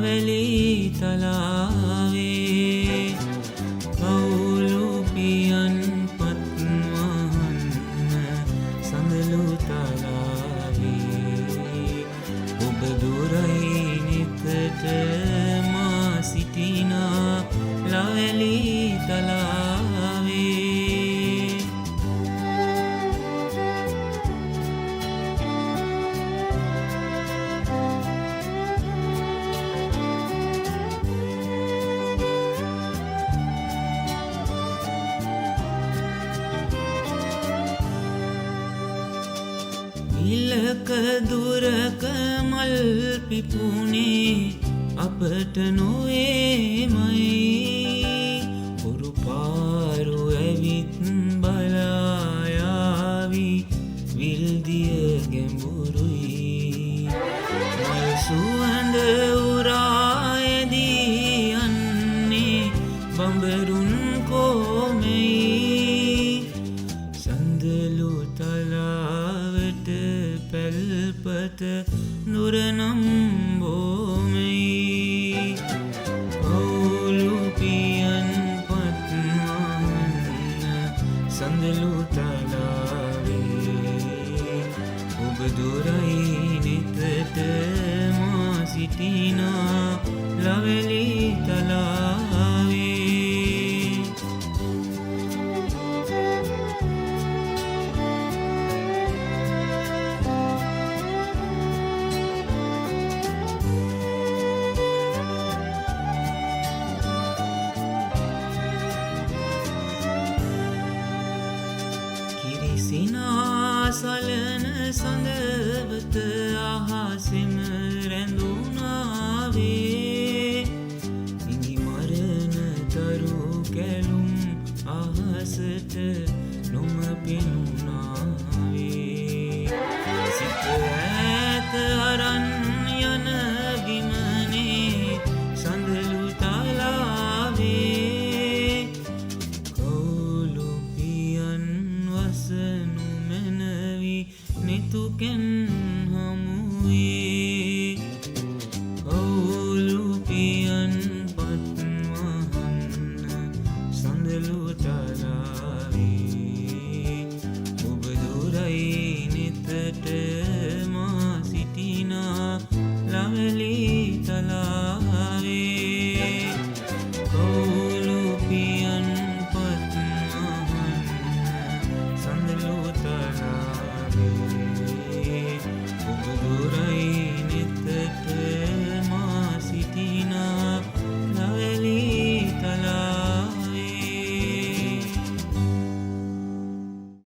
ලවැලි තලාවේ කවුළු පියන් පත්වහන්න සඳලු තලාවේ ඔබ දුරයි නෙතට මා සිටිනා ලවැලි තලාවේ ඉලක දුරක මල් පිපුනේ අපට නොවේමයි හුරු පාරු ඇවිත් බලායාවි විල්දිය ගැඹුරුයි මල් සුවඳ උරායදී යන්නේ බඹරුන් කෝමෙයි සඳලු තලාවට පැල්පත නුරනම් බෝමෙයි කවුළු පියන් පත්වහන්න සඳලු තලාවේ ඔබ දුරයි නෙතට මා සිටිනා ලවැලි තලාවේ සිනාසලන සඳවත අහසෙම රැඳුනාවේ ඉඟි මරණ තරු කැලුම් අහසට